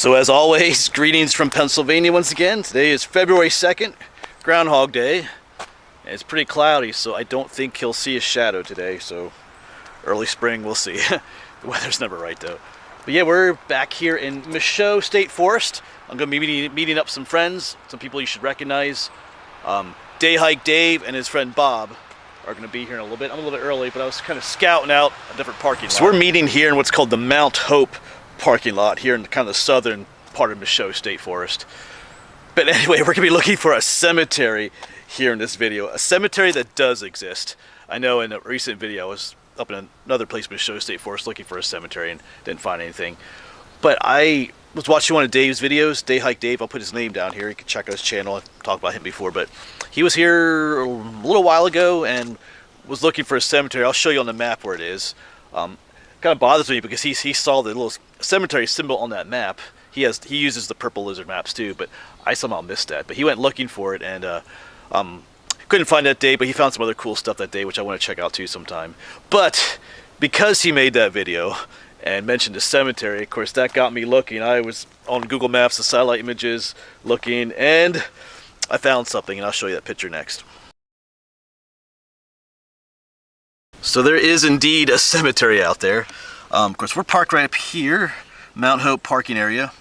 So as always, greetings from Pennsylvania once again. Today is February 2nd, Groundhog Day. And it's pretty cloudy, so I don't think he'll see a shadow today. So early spring, we'll see. The weather's never right though. But yeah, we're back here in Michaud State Forest. I'm going to be meeting up some friends, some people you should recognize. Day Hike Dave and his friend Bob are going to be here in a little bit. I'm a little bit early, but I was kind of scouting out a different parking lot. So we're meeting here in what's called the Mount Hope parking lot here in kind of the southern part of Michaud State Forest. But anyway, we're going to be looking for a cemetery here in this video. A cemetery that does exist. I know in a recent video I was up in another place in Michaud State Forest looking for a cemetery and didn't find anything. But I was watching one of Dave's videos, Day Hike Dave. I'll put his name down here. You can check out his channel. I've talked about him before, but he was here a little while ago and was looking for a cemetery. I'll show you on the map where it is. Kind of bothers me because he saw the little cemetery symbol on that map. He uses the purple lizard maps too, but I somehow missed that. But he went looking for it and couldn't find that day, but he found some other cool stuff that day, which I want to check out too sometime. But because he made that video and mentioned the cemetery, of course, that got me looking. I was on Google Maps, the satellite images, looking, and I found something, and I'll show you that picture next. So there is indeed a cemetery out there. Of course, we're parked right up here, Mount Hope parking area.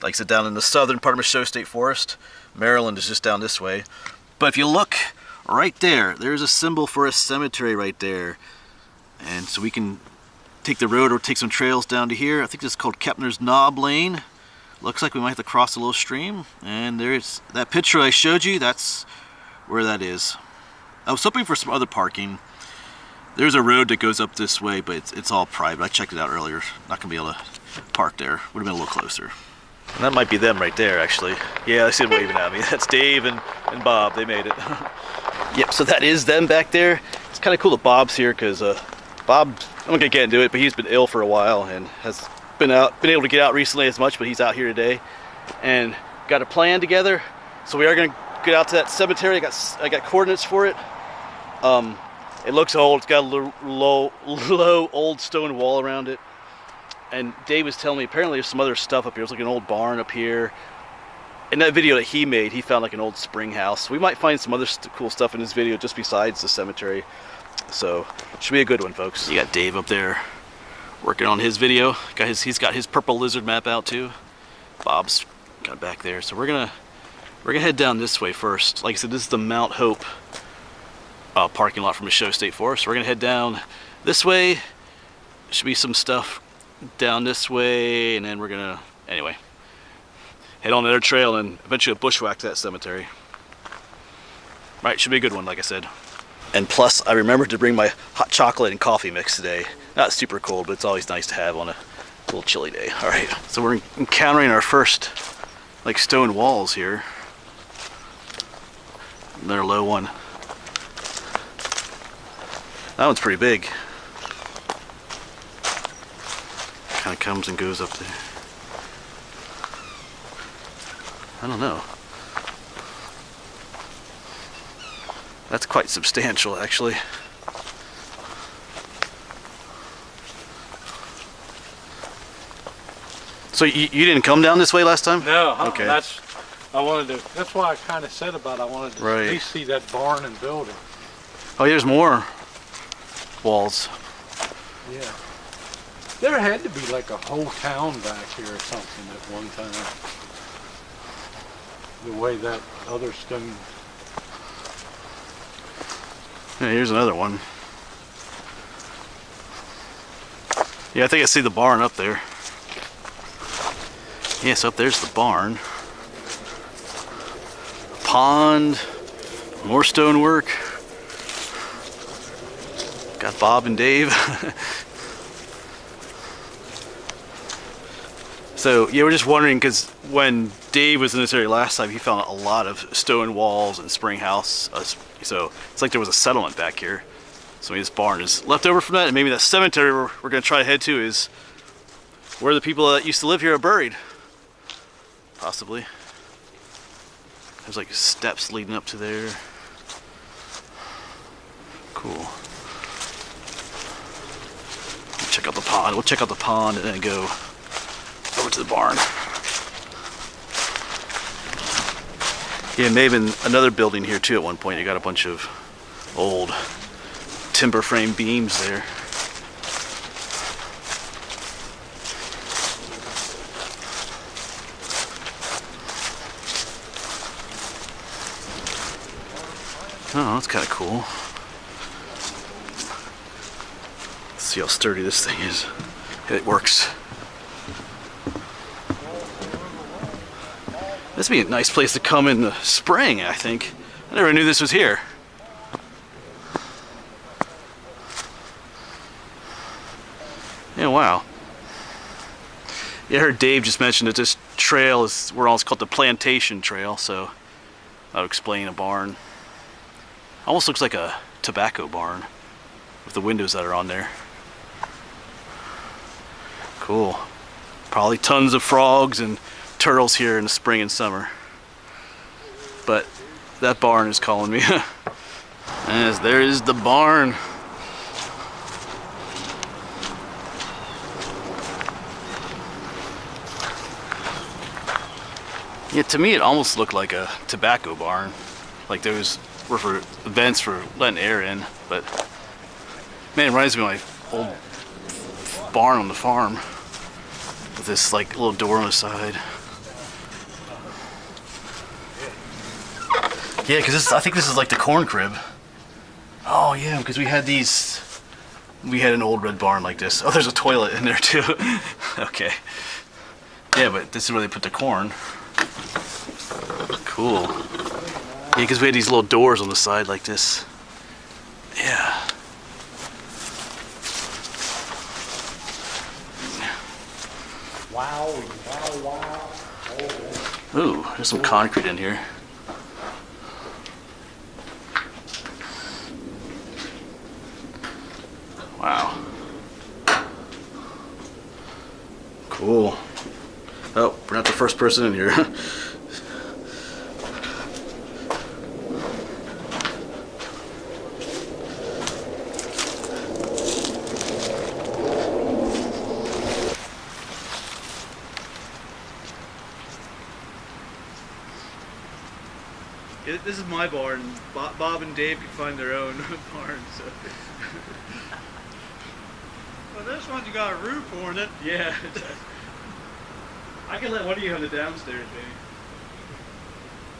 Like I said, down in the southern part of Michaud State Forest. Maryland is just down this way. But if you look right there, there's a symbol for a cemetery right there. And so we can take the road or take some trails down to here. I think this is called Kepner's Knob Lane. Looks like we might have to cross a little stream. And there's that picture I showed you, that's where that is. I was hoping for some other parking. There's a road that goes up this way, but it's all private. I checked it out earlier. Not gonna be able to park there. Would have been a little closer. And that might be them right there, actually. Yeah, I see them waving at me. That's Dave and Bob. They made it. Yep, so that is them back there. It's kind of cool that Bob's here because Bob, I'm not gonna get into it, but he's been ill for a while and has been able to get out recently as much, but he's out here today and got a plan together. So we are gonna get out to that cemetery. I got coordinates for it. It looks old. It's got a low old stone wall around it. And Dave was telling me apparently there's some other stuff up here. There's like an old barn up here. In that video that he made, he found like an old spring house. We might find some other cool stuff in this video just besides the cemetery. So it should be a good one, folks. You got Dave up there working on his video. He's got his purple lizard map out too. Bob's got it back there. So we're gonna head down this way first. Like I said, this is the Mount Hope parking lot from Michaud State Forest. So we're gonna head down this way. There should be some stuff down this way, and then we're gonna anyway head on another trail and eventually bushwhack to that cemetery. Right, should be a good one, like I said. And plus, I remembered to bring my hot chocolate and coffee mix today. Not super cold, but it's always nice to have on a little chilly day. All right, so we're encountering our first like stone walls here. Another low one. That one's pretty big. Kind of comes and goes up there. I don't know. That's quite substantial, actually. So you didn't come down this way last time? No. Okay. That's why I kind of said about I wanted to at least see that barn and building. Oh, there's more walls. Yeah. There had to be like a whole town back here or something at one time. The way that other stone. Yeah, here's another one. Yeah, I think I see the barn up there. Yes, up there's the barn. Pond, more stonework. Got Bob and Dave. So yeah, we're just wondering because when Dave was in this area last time, he found a lot of stone walls and spring house. So it's like there was a settlement back here. So maybe this barn is left over from that, and maybe that cemetery we're going to try to head to is where the people that used to live here are buried. Possibly. There's like steps leading up to there. Cool. Check out the pond. We'll check out the pond and then go over to the barn. Yeah, maybe another building here too at one point. You got a bunch of old timber frame beams there. Oh, that's kind of cool. Let's see how sturdy this thing is. It works. This would be a nice place to come in the spring, I think. I never knew this was here. Yeah, wow. Yeah, I heard Dave just mention that this trail is, we're all called the Plantation Trail, so that would explain a barn. Almost looks like a tobacco barn with the windows that are on there. Cool. Probably tons of frogs and turtles here in the spring and summer. But that barn is calling me. As there is the barn. Yeah, to me it almost looked like a tobacco barn. Like those were for vents for letting air in, but man, it reminds me of my old barn on the farm with this like little door on the side. Yeah, because I think this is like the corn crib. Oh yeah, because we had an old red barn like this. Oh, there's a toilet in there too. Okay. Yeah, but this is where they put the corn. Cool. Yeah, because we had these little doors on the side like this. Yeah. Wow, wow, wow. Oh. Ooh, there's some concrete in here. Wow. Cool. Oh, we're not the first person in here. This is my barn. Bob and Dave can find their own barn. So. Well, this one's got a roof on it. Yeah. I can let one of you have the downstairs, baby.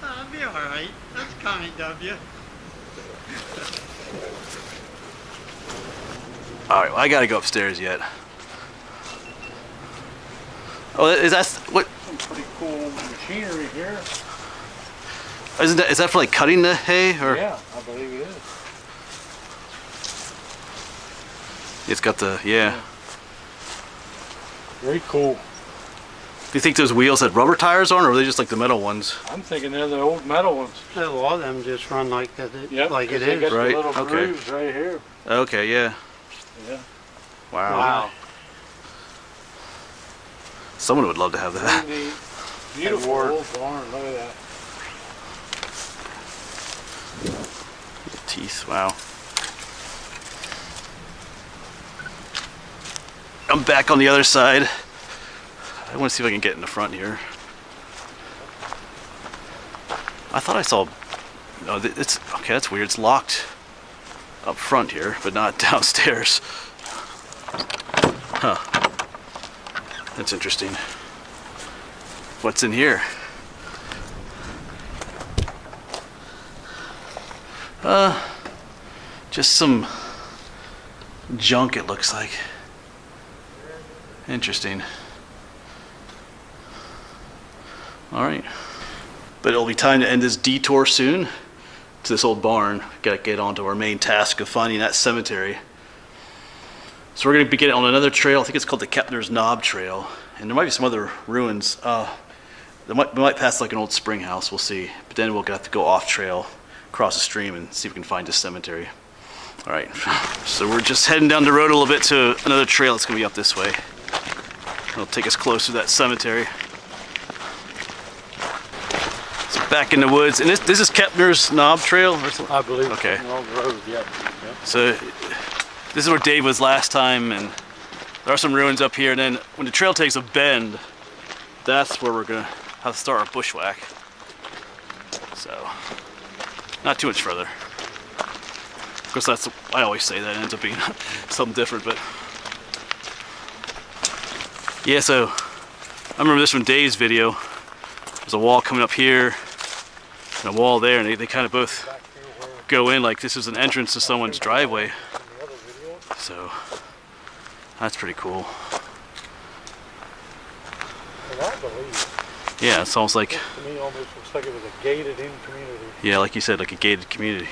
That'll be alright. That's kind of you. Alright, well, I gotta go upstairs yet. Oh, is that what? Some pretty cool machinery here. Is that for like cutting the hay or? Yeah, I believe it is. It's got the yeah. Very cool. Do you think those wheels had rubber tires on, or were they just like the metal ones? I'm thinking they're the old metal ones. A lot of them just run like that. Yep, like it they is. got Right, the little okay. grooves right here. Okay, yeah. Yeah. Wow. Wow. Someone would love to have that. Pretty neat. Beautiful old barn. Look at that. Teeth, wow. I'm back on the other side. I want to see if I can get in the front here. I thought I saw. No, it's okay. That's weird. It's locked up front here, but not downstairs. Huh. That's interesting. What's in here? Just some junk, it looks like. Interesting. Alright. But it'll be time to end this detour soon to this old barn. Gotta get on to our main task of finding that cemetery. So we're gonna be getting on another trail. I think it's called the Kepner's Knob Trail. And there might be some other ruins. We might pass like an old spring house, we'll see. But then we'll have to go off trail, cross the stream, and see if we can find this cemetery. All right, so we're just heading down the road a little bit to another trail that's gonna be up this way. It'll take us closer to that cemetery. So back in the woods, and this is Kepner's Knob Trail? Or something? I believe Okay. it's on the road, yep. So this is where Dave was last time, and there are some ruins up here, and then when the trail takes a bend, that's where we're gonna have to start our bushwhack. So, not too much further. Of course, that's, I always say that, it ends up being something different, but yeah, so I remember this from Dave's video. There's a wall coming up here and a wall there, and they kind of both go in like this is an entrance to someone's driveway. So that's pretty cool. And I believe. Yeah, it's almost like, To me, almost looks like it was a gated-in community. yeah, like you said, like a gated community.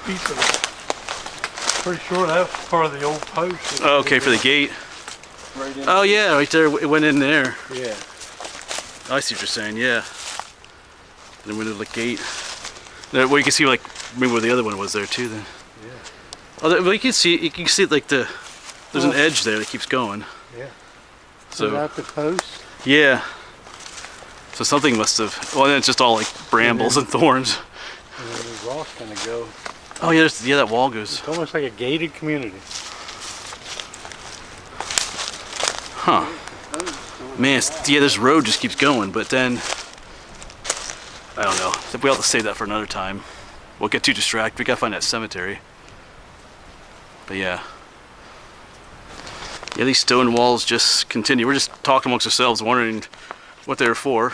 Piece of it. Pretty sure that's part of the old post. Oh, okay, for the gate. Right in. Oh yeah, right there, it went in there. Yeah. I see what you're saying, yeah. Then went into the gate. There, well, you can see like maybe where the other one was there too. Then. Yeah. Oh, well, you can see like there's an edge there that keeps going. Yeah. So. Is that the post? Yeah. So something must have. Well, then it's just all like brambles and thorns. And where the rock's gonna go. Oh yeah, yeah, that wall goes. It's almost like a gated community. Huh. Man, yeah, this road just keeps going, but then I don't know. We have to save that for another time. We'll get too distracted. We gotta find that cemetery. But yeah. Yeah, these stone walls just continue. We're just talking amongst ourselves, wondering what they're for.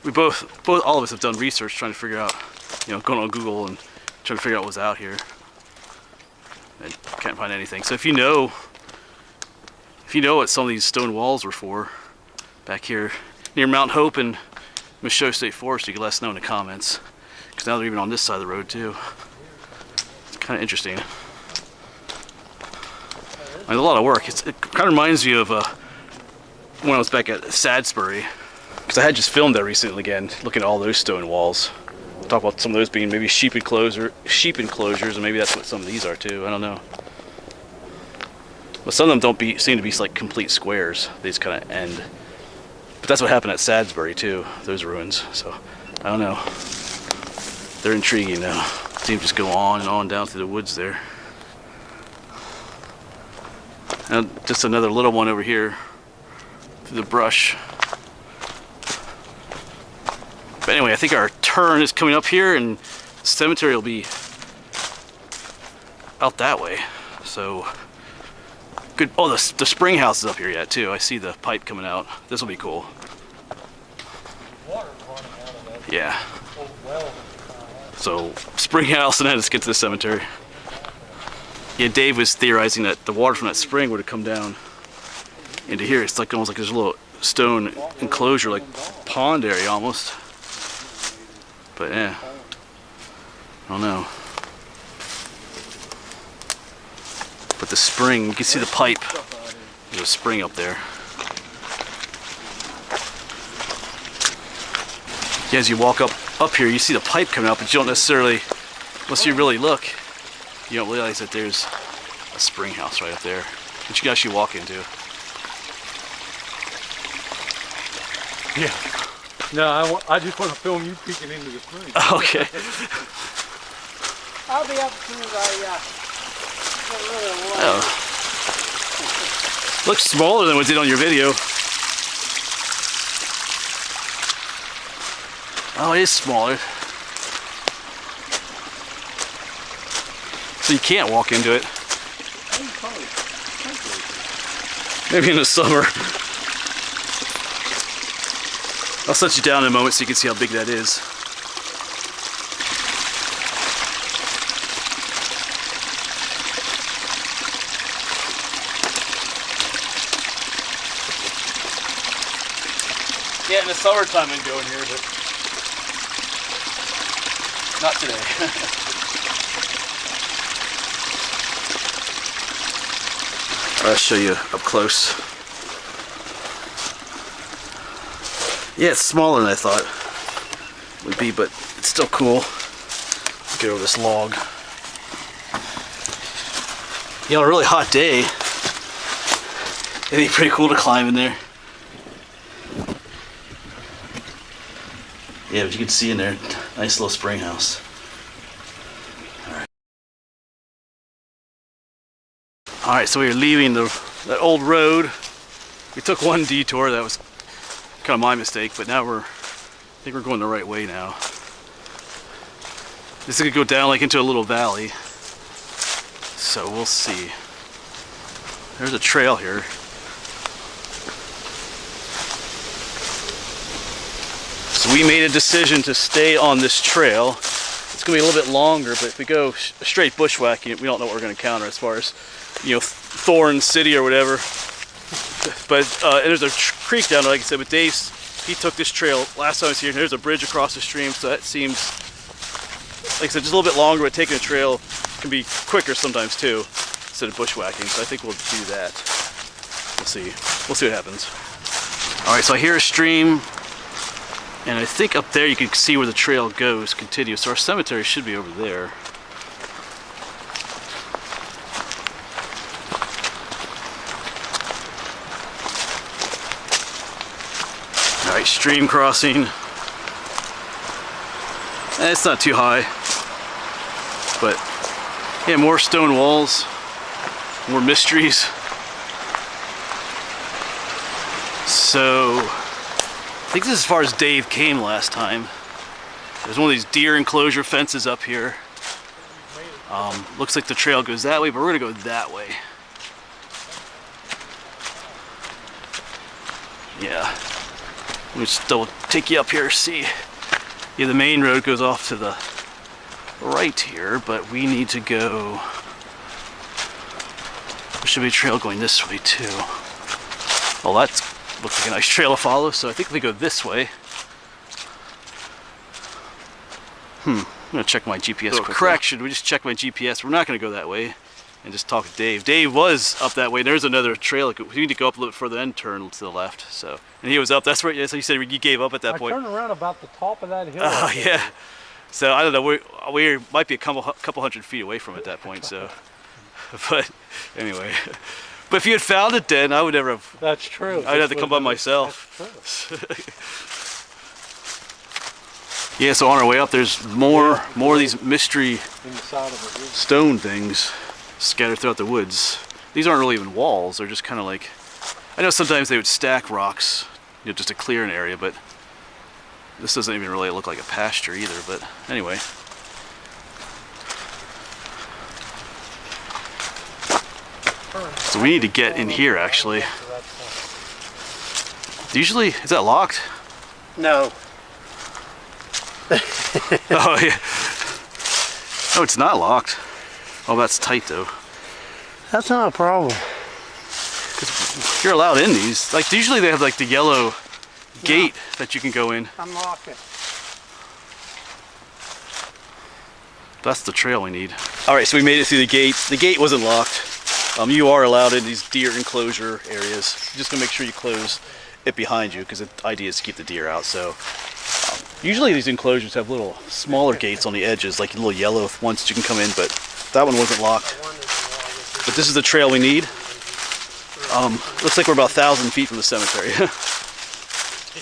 We both all of us have done research trying to figure out, going on Google and trying to figure out what's out here. And can't find anything. So if you know what some of these stone walls were for, back here near Mount Hope and Michaux State Forest, you can let us know in the comments. Because now they're even on this side of the road too. It's kind of interesting. There's a lot of work. It kind of reminds me of when I was back at Sadsbury, because I had just filmed there recently again, looking at all those stone walls. Talk about some of those being maybe sheep enclosures, and maybe that's what some of these are too. I don't know. But some of them don't seem to be like complete squares. They just kind of end. But that's what happened at Sadsbury too. Those ruins. So I don't know. They're intriguing though. Seem to just go on and on down through the woods there. And just another little one over here through the brush. But anyway, I think our turn is coming up here and the cemetery will be out that way. So good. Oh, the spring house is up here yet too. I see the pipe coming out. This will be cool. Water's running out of that Yeah. old well. So spring house, and then let's get to the cemetery. Yeah, Dave was theorizing that the water from that spring would have come down into here. It's like almost like there's a little stone enclosure, like pond area almost. But yeah, I don't know. But the spring, you can see the pipe. There's a spring up there. Yeah, as you walk up here, you see the pipe coming out, but you don't necessarily, unless you really look, you don't realize that there's a spring house right up there, which you can actually walk into. Yeah. No, I just want to film you peeking into the spring. Okay. I'll be up as soon as I get rid of the water. Oh. Looks smaller than what it did on your video. Oh, it is smaller. So you can't walk into it. Maybe in the summer. I'll set you down in a moment so you can see how big that is. Yeah, in the summertime I'd go in here, but not today. I'll show you up close. Yeah, it's smaller than I thought it would be, but it's still cool. Get over this log. Yeah, on a really hot day, it'd be pretty cool to climb in there. Yeah, but you can see in there, nice little spring house. Alright, so we were leaving that old road. We took one detour that was kind of my mistake, but now I think we're going the right way now. This is gonna go down like into a little valley. So we'll see. There's a trail here. So we made a decision to stay on this trail. It's gonna be a little bit longer, but if we go straight bushwhacking, we don't know what we're gonna encounter as far as, you know, Thorn City or whatever. But and there's a creek down there, like I said, but Dave's, he took this trail last time I was here, and there's a bridge across the stream, so that seems, like I said, just a little bit longer, but taking a trail can be quicker sometimes too, instead of bushwhacking, so I think we'll do that. We'll see what happens. Alright, so I hear a stream, and I think up there you can see where the trail goes, continues, so our cemetery should be over there. Alright, stream crossing. It's not too high, but yeah, more stone walls, more mysteries. So, I think this is as far as Dave came last time. There's one of these deer enclosure fences up here. Looks like the trail goes that way, but we're gonna go that way. Yeah. Let me just double take you up here, see. Yeah, the main road goes off to the right here, but we need to go. There should be a trail going this way too. Well, that looks like a nice trail to follow, so I think if we go this way. I'm gonna check my GPS quickly. Correction, we just check my GPS. We're not gonna go that way and just talk to Dave. Dave was up that way. There's another trail. We need to go up a little bit further and turn to the left. So, and he was up. That's where. So you said you gave up at that point. I turned around about the top of that hill. Oh yeah. So I don't know. We might be a couple hundred feet away from it at that point. So, but anyway. But if you had found it then, I would never have. That's true. I'd have to come by myself. That's true. Yeah. So on our way up, there's more of these mystery stone things scattered throughout the woods. These aren't really even walls, they're just kind of like, I know sometimes they would stack rocks, you know, just to clear an area, but this doesn't even really look like a pasture either, but anyway. So we need to get in here actually. Usually, is that locked? No. Oh yeah. No, it's not locked. Oh, that's tight though. That's not a problem. Because you're allowed in these. Like usually they have like the yellow gate that you can go in. Unlock it. That's the trail we need. All right, so we made it through the gate. The gate wasn't locked. You are allowed in these deer enclosure areas. You're just gonna make sure you close it behind you because the idea is to keep the deer out. So usually these enclosures have little smaller gates on the edges, like little yellow ones that you can come in, but that one wasn't locked. But this is the trail we need. Looks like we're about 1,000 feet from the cemetery. I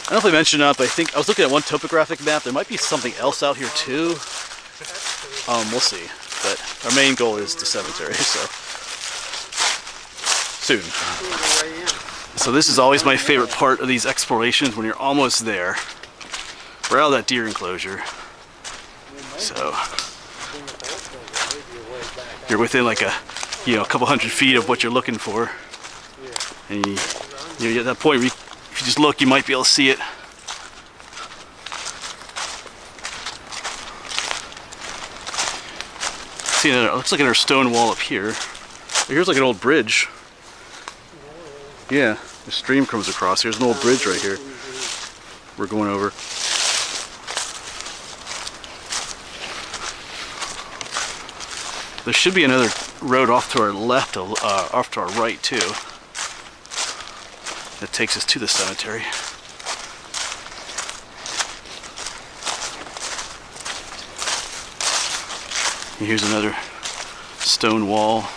don't know if I mentioned it, but I think I was looking at one topographic map. There might be something else out here too. We'll see. But our main goal is the cemetery, so soon. So this is always my favorite part of these explorations, when you're almost there. We're out of that deer enclosure. So you're within like a couple hundred feet of what you're looking for. And you at that point, if you just look, you might be able to see it. See, it looks like another stone wall up here. Here's like an old bridge. Yeah, the stream comes across. Here's an old bridge right here. We're going over. There should be another road off to our left, off to our right too. That takes us to the cemetery. And here's another stone wall.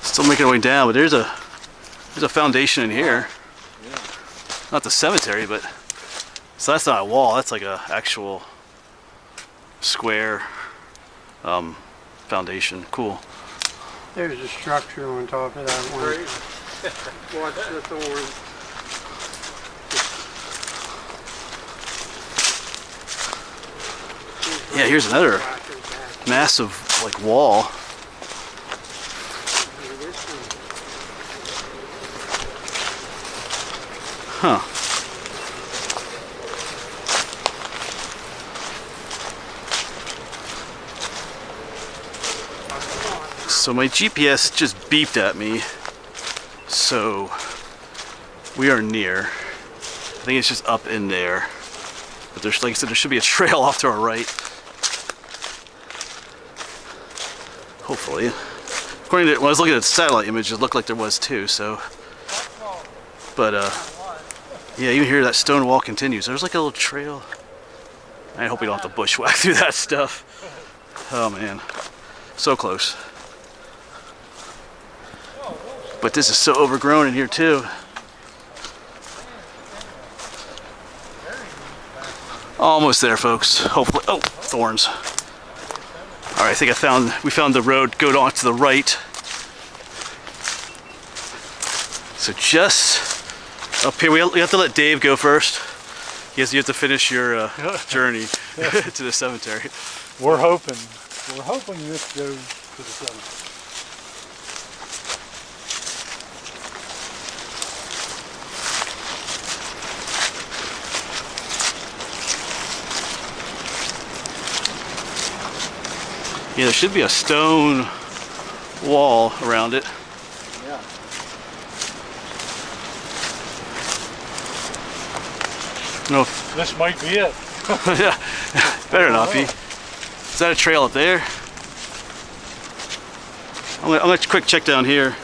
Still making our way down, but there's a foundation in here. Not the cemetery, but so that's not a wall. That's like a actual square foundation. Cool. There's a structure on top of that one. Watch the thorns. Yeah, here's another massive like wall. Huh. So my GPS just beeped at me. So we are near. I think it's just up in there. But there's, like I said, there should be a trail off to our right. Hopefully. According to when I was looking at the satellite image, it looked like there was too, so. But yeah, even here that stone wall continues. There's like a little trail. I hope we don't have to bushwhack through that stuff. Oh man. So close. But this is so overgrown in here too. Almost there, folks. Hopefully. Oh, thorns. All right, I think we found the road going on to the right. So just up here, we have to let Dave go first. You have to finish your journey to the cemetery. We're hoping this goes to the cemetery. Yeah, there should be a stone wall around it. Yeah. No, This might be it. yeah, better not be. Is that a trail up there? I'm gonna quick check down here.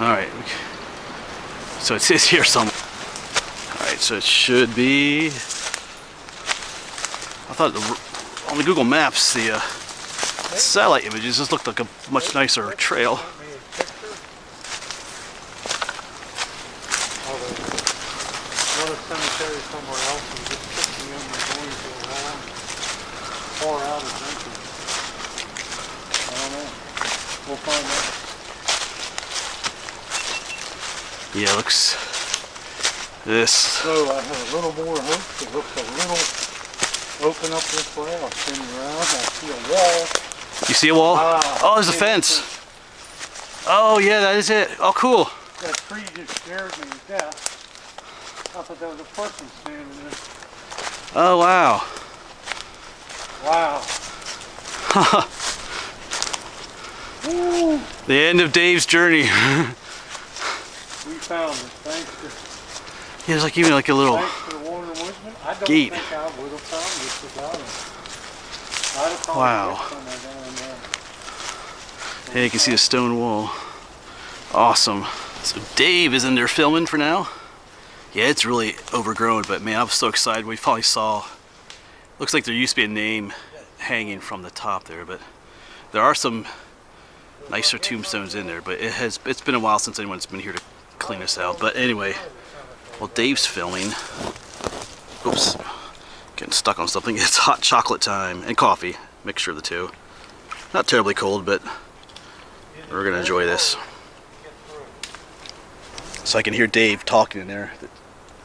All right. So it is here somewhere. Alright, so it should be. I thought on the Google Maps, the satellite images just looked like a much nicer trail. Another cemetery somewhere else and just picking them and going to a long, far out adventure. I don't know. We'll find out. Yeah, looks. This. So I have a little more hope. It looks a little open up this way. I'll spin around. I see a wall. You see a wall? Ah, Oh, there's a fence. Oh, yeah, that is it. Oh, cool. That tree just scared me to death. I thought that was a person standing there. Oh, wow. Wow. Woo. The end of Dave's journey. We found it. Thanks Yeah, there's like even like a little. to the Warner Woodsman. I don't Gate. think I would have found this without him. I'd have probably Wow. get somewhere down there. Hey, you can see the stone wall. Awesome. So Dave is in there filming for now. Yeah, it's really overgrown, but man, I was so excited. We finally saw. Looks like there used to be a name hanging from the top there, but there are some nicer tombstones in there. But it's been a while since anyone's been here to clean us out. But anyway, while Dave's filming, oops, getting stuck on something. It's hot chocolate time and coffee, mixture of the two. Not terribly cold, but we're gonna enjoy this. So I can hear Dave talking in there. It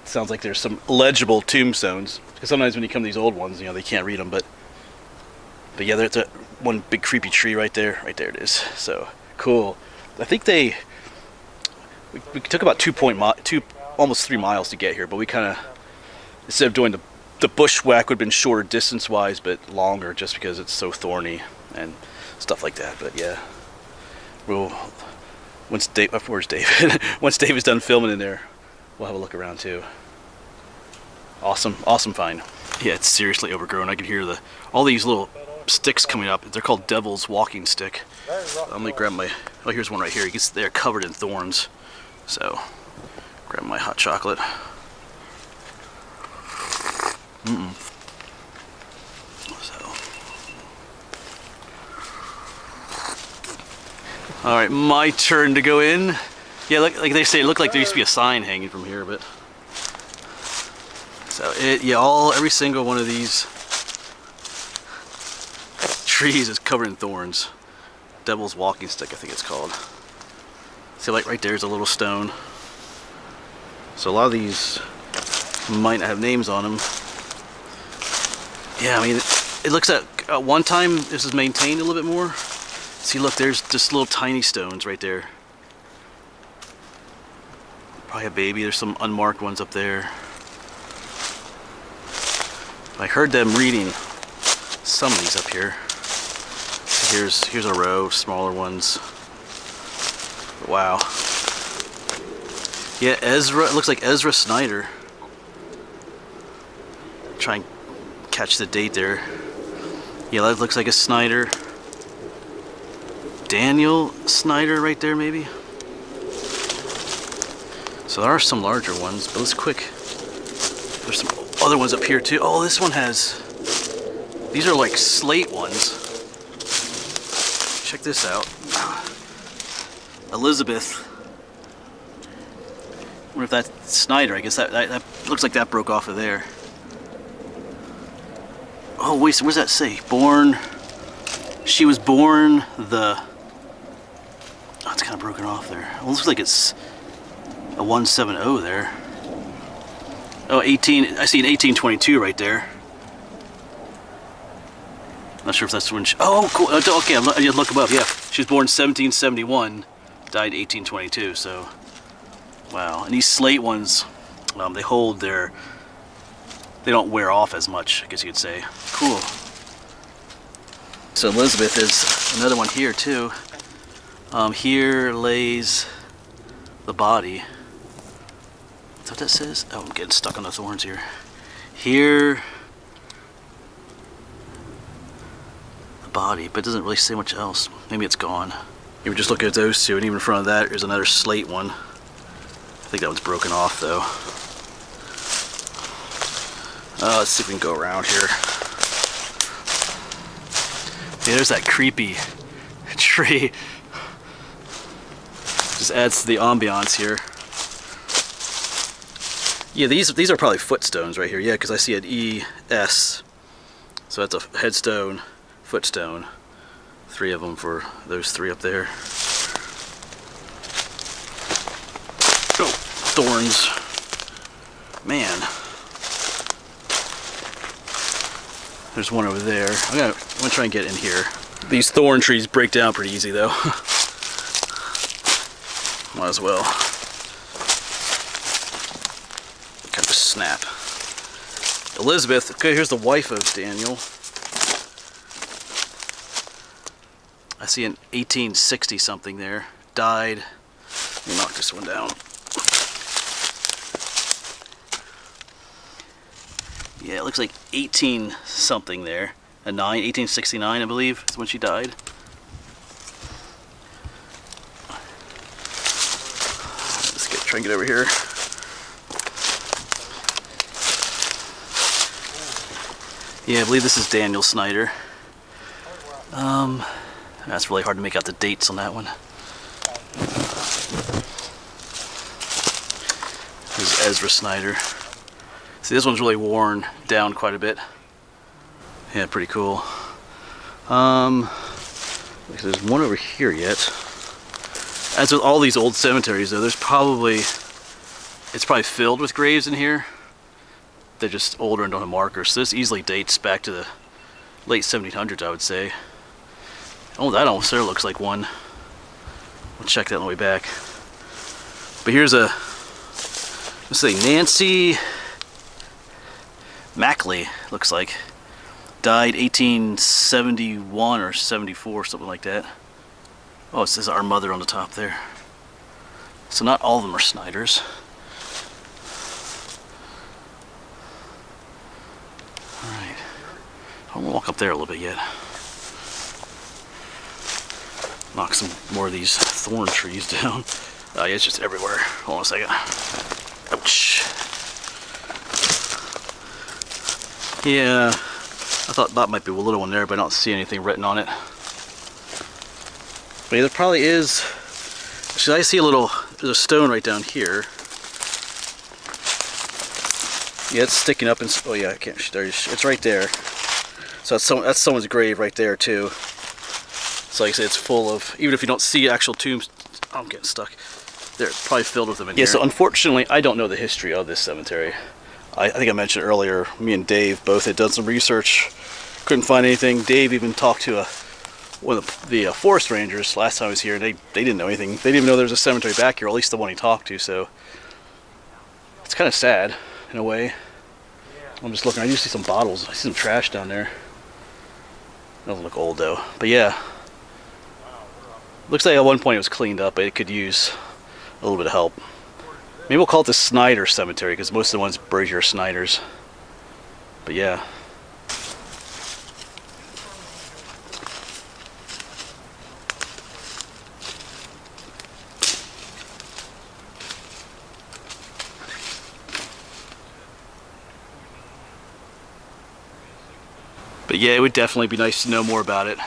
sounds like there's some legible tombstones. Because sometimes when you come to these old ones, you know, they can't read them. But yeah, there's one big creepy tree right there. Right there it is. So cool. I think we took about almost 3 miles to get here. But we kind of, instead of doing the bushwhack, would have been shorter distance-wise, but longer just because it's so thorny and stuff like that. But yeah, once Dave is done filming in there, we'll have a look around too. Awesome find. Yeah, it's seriously overgrown. I can hear all these little sticks coming up. They're called Devil's Walking Stick. I'm gonna grab my. Oh, here's one right here. They're covered in thorns. So, grab my hot chocolate. All right, my turn to go in. Yeah, like they say, it looked like there used to be a sign hanging from here, but so every single one of these trees is covered in thorns. Devil's Walking Stick, I think it's called. See, like right there's a little stone. So a lot of these might not have names on them. Yeah, I mean, it looks at one time this is maintained a little bit more. See, look, there's just little tiny stones right there. Probably a baby. There's some unmarked ones up there. I heard them reading some of these up here. So here's a row of smaller ones. Wow. Yeah, Ezra. It looks like Ezra Snyder. Try and catch the date there. Yeah, that looks like a Snyder. Daniel Snyder right there, maybe. So there are some larger ones, but let's quick. There's some other ones up here too. Oh, this one has. These are like slate ones. Check this out. Elizabeth. I wonder if that's Snyder. I guess that looks like that broke off of there. Oh wait, so what does that say? Born. She was born the. Oh, it's kind of broken off there. Well, it looks like it's a 170 there. Oh, 18. I see an 1822 right there. Not sure if that's when she. Oh, cool. Okay, I just look above. Yeah, she was born 1771, died 1822. So, wow. And these slate ones, they hold their. They don't wear off as much, I guess you could say. Cool. So Elizabeth is another one here too. Here lays the body. Is that what that says? Oh, I'm getting stuck on the thorns here. Here, the body, but it doesn't really say much else. Maybe it's gone. You were just looking at those two, and even in front of that, there's another slate one. I think that one's broken off though. Let's see if we can go around here. Yeah, there's that creepy tree. Just adds to the ambiance here. Yeah, these are probably footstones right here. Yeah, because I see an ES. So that's a headstone, footstone. 3 of them for those 3 up there. Oh, thorns. Man. There's one over there. I'm gonna try and get in here. These thorn trees break down pretty easy though. Might as well. Kind of snap. Elizabeth, okay, here's the wife of Daniel. I see an 1860 something there. Died. Let me knock this one down. Yeah, it looks like 18 something there. A 1869, I believe, is when she died. Let's try and get over here. Yeah, I believe this is Daniel Snyder. That's really hard to make out the dates on that one. This is Ezra Snyder. See, this one's really worn down quite a bit. Yeah, pretty cool. There's one over here yet. As with all these old cemeteries though, it's probably filled with graves in here. They're just older and don't have markers. So this easily dates back to the late 1700s, I would say. Oh, that almost there looks like one. We'll check that on the way back. But here's a, let's say Nancy Mackley, looks like. Died 1871 or 74, something like that. Oh, it says our mother on the top there. So not all of them are Snyders. Alright. I'm gonna walk up there a little bit yet. Knock some more of these thorn trees down. Yeah, it's just everywhere. Hold on a second. Ouch. Yeah, I thought that might be a little one there, but I don't see anything written on it. But yeah, there probably is. Actually, I see there's a stone right down here. Yeah, it's sticking up, and oh yeah, I can't. It's right there. So that's someone's grave right there too. So like I said, it's full of. Even if you don't see actual tombs, oh, I'm getting stuck. they're probably filled with them in here. Yeah, so unfortunately, I don't know the history of this cemetery. I think I mentioned earlier, me and Dave both had done some research, couldn't find anything. Dave even talked to one of the forest rangers last time I was here, and they didn't know anything. They didn't even know there was a cemetery back here, or at least the one he talked to, so it's kind of sad in a way. I'm just looking, I do see some bottles, I see some trash down there. Doesn't look old though, but yeah. Looks like at one point it was cleaned up, but it could use a little bit of help. Maybe we'll call it the Snyder Cemetery, because most of the ones buried here are Snyders. But yeah. But yeah, it would definitely be nice to know more about it.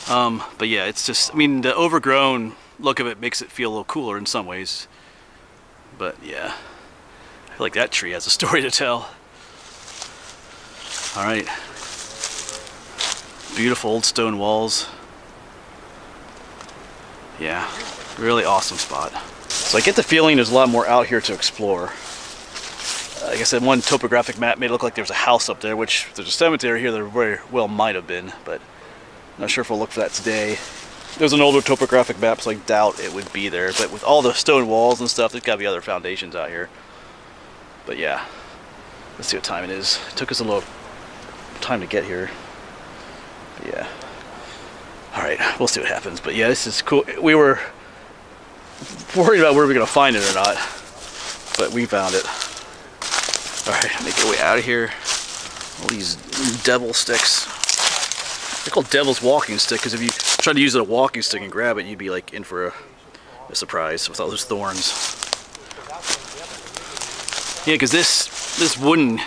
But yeah, it's just, I mean, the overgrown look of it makes it feel a little cooler in some ways. But yeah, I feel like that tree has a story to tell. Alright. Beautiful old stone walls. Yeah, really awesome spot. So I get the feeling there's a lot more out here to explore. Like I said, one topographic map made it look like there's a house up there, which there's a cemetery here there very well might have been, but I'm not sure if we'll look for that today. There's an older topographic map, so I doubt it would be there, but with all the stone walls and stuff, there's got to be other foundations out here. But yeah, let's see what time it is. It took us a little time to get here. But yeah. Alright, we'll see what happens. But yeah, this is cool. We were worried about where we're going to find it or not, but we found it. Alright, make our way out of here. All these devil sticks. They're called devil's walking stick because if you try to use a walking stick and grab it, you'd be like in for a surprise with all those thorns. Yeah, because this wooden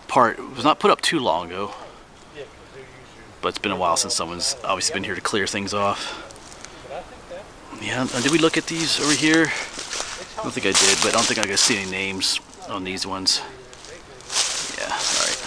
part was not put up too long ago. But it's been a while since someone's obviously been here to clear things off. Yeah, did we look at these over here? I don't think I did, but I don't think I could see any names on these ones. Yeah, alright.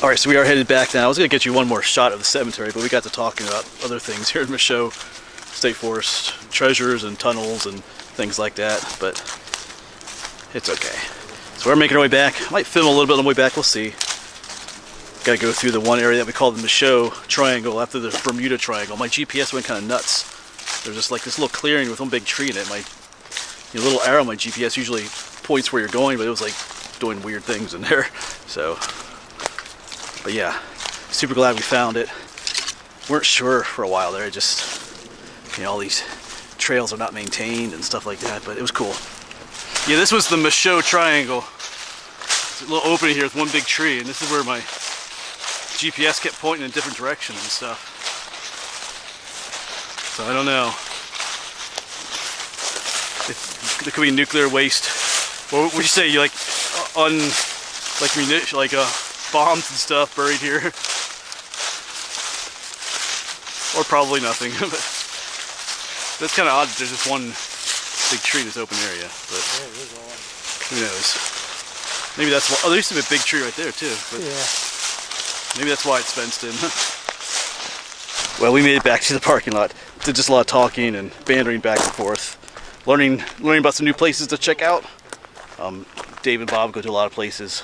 Alright, so we are headed back now. I was going to get you one more shot of the cemetery, but we got to talking about other things here in Michaud State Forest, treasures and tunnels and things like that, but it's okay. So we're making our way back. I might film a little bit on the way back, we'll see. Gotta go through the one area that we call the Michaud Triangle after the Bermuda Triangle. My GPS went kind of nuts. There's just like this little clearing with one big tree in it. My little arrow on my GPS usually points where you're going, but it was like doing weird things in there. So, but yeah, super glad we found it. Weren't sure for a while there. Just, all these trails are not maintained and stuff like that, but it was cool. Yeah, this was the Michaud Triangle. It's a little opening here with one big tree, and this is where my GPS kept pointing in different directions and stuff. So I don't know. There could be nuclear waste. What would you say? You like bombs and stuff buried here, or probably nothing. But that's kind of odd that there's just one big tree in this open area. But who knows? Maybe that's why. Oh, there used to be a big tree right there too. But yeah. Maybe that's why it's fenced in. Well, we made it back to the parking lot. Did just a lot of talking and bantering back and forth. Learning about some new places to check out. Dave and Bob go to a lot of places.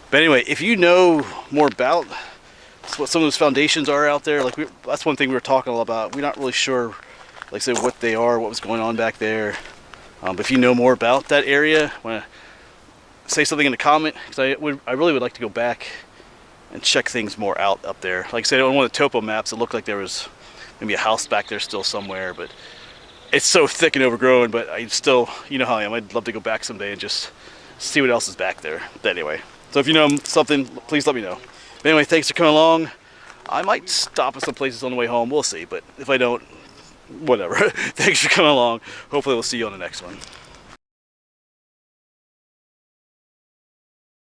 But anyway, if you know more about what some of those foundations are out there, that's one thing we were talking a lot about. We're not really sure, like I said, what they are, what was going on back there. But if you know more about that area, want to say something in the comment, because I really would like to go back and check things more out up there. Like I said, on one of the topo maps, it looked like there was maybe a house back there still somewhere, but it's so thick and overgrown. But I still, you know how I am, I'd love to go back someday and just see what else is back there. But anyway, so if you know something, please let me know. But anyway, thanks for coming along. I might stop at some places on the way home, we'll see, but if I don't, whatever. Thanks for coming along. Hopefully we'll see you on the next one.